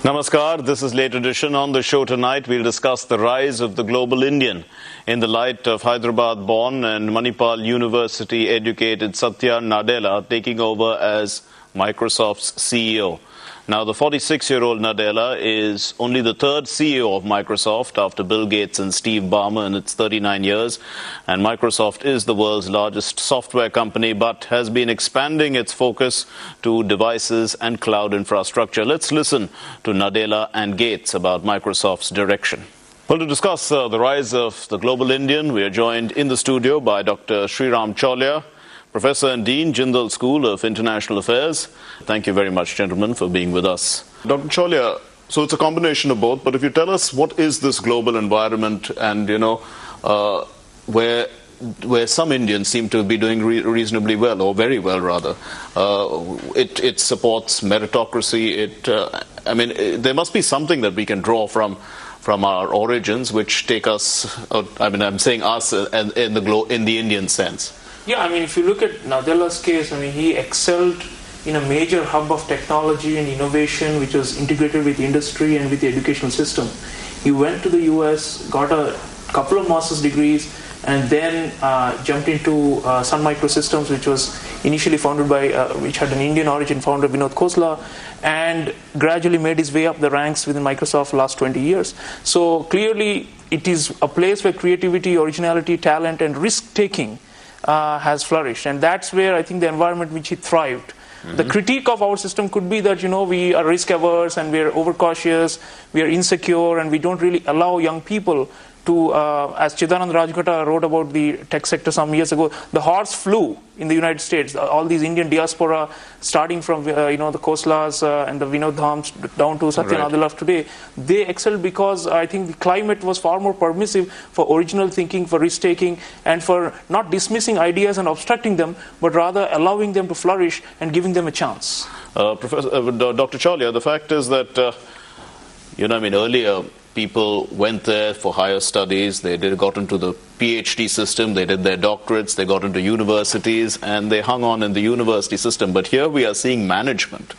Namaskar, this is Late Edition. On the show tonight, we'll discuss the rise of the global Indian in the light of Hyderabad-born and Manipal University-educated Satya Nadella taking over as Microsoft's CEO. Now, the 46-year-old Nadella is only the third CEO of Microsoft after Bill Gates and Steve Ballmer in its 39 years. And Microsoft is the world's largest software company, but has been expanding its focus to devices and cloud infrastructure. Let's listen to Nadella and Gates about Microsoft's direction. Well, to discuss the rise of the global Indian, we are joined in the studio by Dr. Sreeram Chaulia, Professor and Dean, Jindal School of International Affairs. Thank you very much, gentlemen, for being with us. Dr. Chaulia, so it's a combination of both, but if you tell us what is this global environment and, where some Indians seem to be doing reasonably well, or very well, rather. It supports meritocracy. There must be something that we can draw from our origins, which take us, I'm saying us in the Indian sense. Yeah, if you look at Nadella's case, he excelled in a major hub of technology and innovation which was integrated with industry and with the educational system. He went to the US, got a couple of master's degrees, and then jumped into Sun Microsystems, which was initially founded by, which had an Indian origin, founder Vinod Khosla, and gradually made his way up the ranks within Microsoft the last 20 years. So clearly, it is a place where creativity, originality, talent, and risk-taking has flourished, and that's where I think the environment which he thrived. The critique of our system could be that we are risk averse and we are overcautious, we are insecure, and we don't really allow young people to, as Chidanand Rajgata wrote about the tech sector some years ago, the horse flew in the United States. All these Indian diaspora, starting from the Khoslas and the Vinod Dhams down to Satya Nadella today, they excelled because I think the climate was far more permissive for original thinking, for risk-taking, and for not dismissing ideas and obstructing them, but rather allowing them to flourish and giving them a chance. Dr. Chaulia, the fact is that, earlier, people went there for higher studies, they got into the PhD system, they did their doctorates, they got into universities, and they hung on in the university system. But here we are seeing management,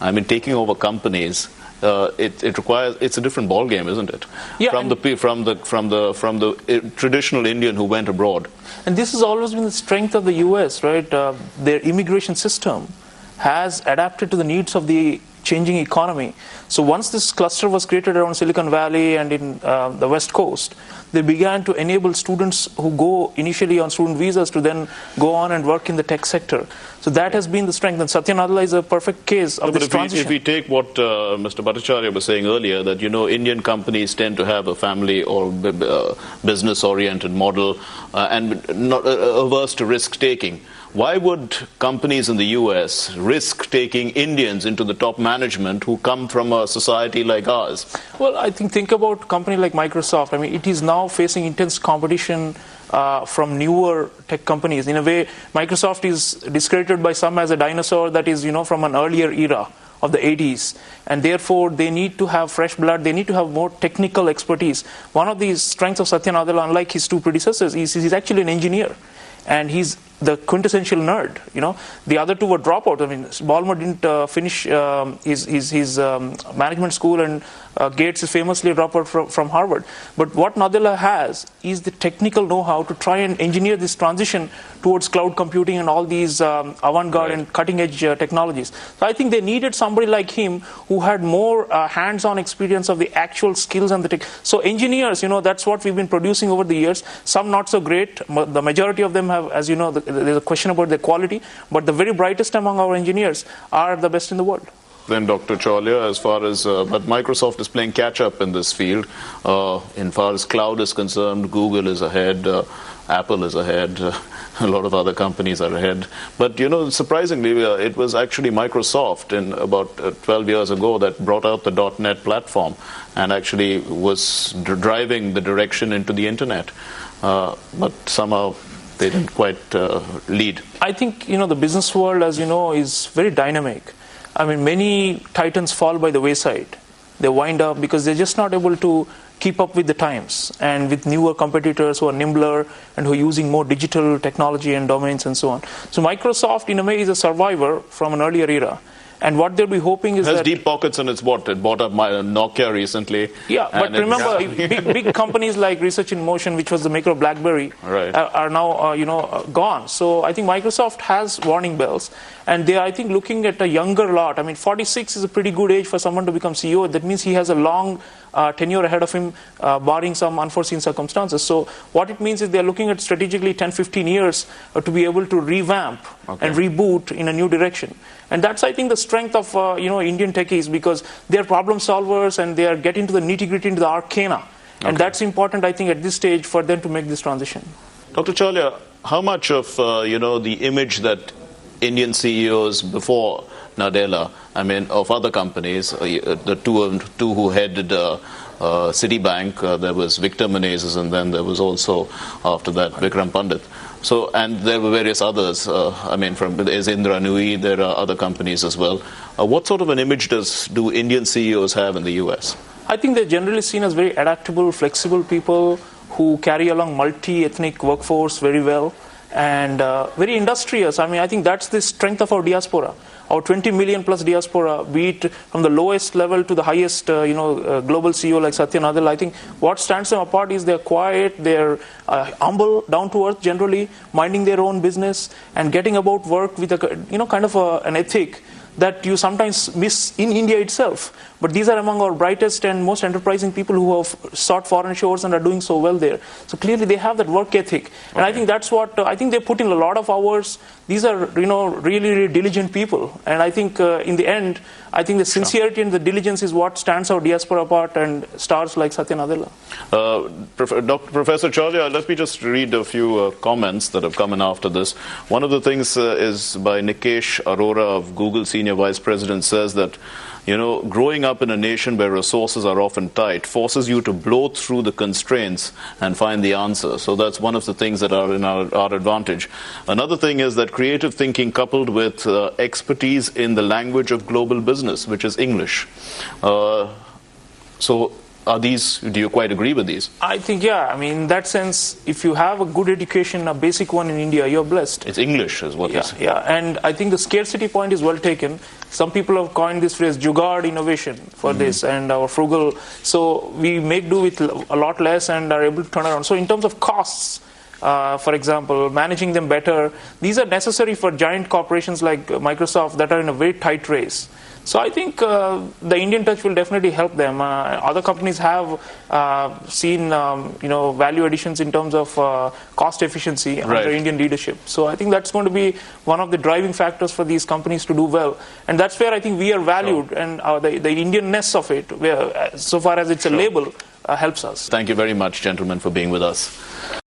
taking over companies. It's a different ballgame, isn't it? Yeah, from the traditional Indian who went abroad. And this has always been the strength of the US, right? Their immigration system has adapted to the needs of the changing economy. So once this cluster was created around Silicon Valley and in the West Coast, they began to enable students who go initially on student visas to then go on and work in the tech sector. So that has been the strength, and Satya Nadella is a perfect case of this transition. If we take what Mr. Bhattacharya was saying earlier, that Indian companies tend to have a family or business-oriented model and not averse to risk-taking. Why would companies in the US risk taking Indians into the top management who come from a society like ours? Well, I think about a company like Microsoft. It is now facing intense competition from newer tech companies. In a way, Microsoft is discredited by some as a dinosaur that is, from an earlier era of the 80s. And therefore, they need to have fresh blood. They need to have more technical expertise. One of the strengths of Satya Nadella, unlike his two predecessors, is he's actually an engineer. And he's the quintessential nerd. The other two were dropouts. Ballmer didn't finish his management school, and Gates is famously a dropout from Harvard. But what Nadella has is the technical know-how to try and engineer this transition towards cloud computing and all these avant-garde and cutting-edge technologies. So I think they needed somebody like him who had more hands-on experience of the actual skills and the tech. So engineers, that's what we've been producing over the years. Some not so great. The majority of them have, as you know, there's a question about their quality, but the very brightest among our engineers are the best in the world. Then Dr. Chaulia, as far as but Microsoft is playing catch-up in this field. In far as cloud is concerned, Google is ahead, Apple is ahead, a lot of other companies are ahead. But surprisingly, it was actually Microsoft in about 12 years ago that brought out the .NET platform and actually was driving the direction into the internet. But somehow they didn't quite lead. I think the business world, as you know, is very dynamic. Many titans fall by the wayside. They wind up because they're just not able to keep up with the times and with newer competitors who are nimbler and who are using more digital technology and domains and so on. So Microsoft, in a way, is a survivor from an earlier era. And what they'll be hoping is it has that deep pockets, and it bought up my Nokia recently. Yeah, but remember, big companies like Research in Motion, which was the maker of BlackBerry, are now gone. So I think Microsoft has warning bells, and they are, I think, looking at a younger lot. I mean, 46 is a pretty good age for someone to become CEO. That means he has a long tenure ahead of him, barring some unforeseen circumstances. So what it means is they're looking at strategically 10, 15 years to be able to revamp and reboot in a new direction. And that's, I think, the strength of Indian techies, because they're problem solvers and they are getting to the nitty-gritty, into the arcana. And that's important, I think, at this stage for them to make this transition. Dr. Chaulia, how much of the image that Indian CEOs before Nadella, I mean, of other companies, the two who headed Citibank, there was Victor Menezes, and then there was also, after that, Vikram Pandit. So, and there were various others. There's Indra Nui, there are other companies as well. What sort of an image do Indian CEOs have in the US? I think they're generally seen as very adaptable, flexible people who carry along multi-ethnic workforce very well, and very industrious. I mean, I think that's the strength of our diaspora. Our 20 million plus diaspora, be it from the lowest level to the highest, global CEO like Satya Nadella. I think what stands them apart is they're quiet, they're humble, down to earth generally, minding their own business and getting about work with a, an ethic that you sometimes miss in India itself. But these are among our brightest and most enterprising people who have sought foreign shores and are doing so well there. So clearly they have that work ethic. And I think that's what, I think they put in a lot of hours. These are, really, really diligent people. And I think in the end, I think the sincerity and the diligence is what stands our diaspora apart and stars like Satya Nadella. Professor Chaulia, let me just read a few comments that have come in after this. One of the things is by Nikesh Arora of Google Senior Vice President, says that growing up in a nation where resources are often tight forces you to blow through the constraints and find the answer. So that's one of the things that are in our advantage. Another thing is that creative thinking coupled with expertise in the language of global business, which is English. So do you quite agree with these? I think, yeah. I mean, in that sense, if you have a good education, a basic one in India, you're blessed. It's English is what you say. Yeah, and I think the scarcity point is well taken. Some people have coined this phrase, jugaad innovation, for this, and our frugal. So we make do with a lot less and are able to turn around. So in terms of costs, for example, managing them better, these are necessary for giant corporations like Microsoft that are in a very tight race. So I think the Indian touch will definitely help them. Other companies have seen, value additions in terms of cost efficiency under Indian leadership. So I think that's going to be one of the driving factors for these companies to do well. And that's where I think we are valued, and the Indianness of it, where, so far as it's a label, helps us. Thank you very much, gentlemen, for being with us.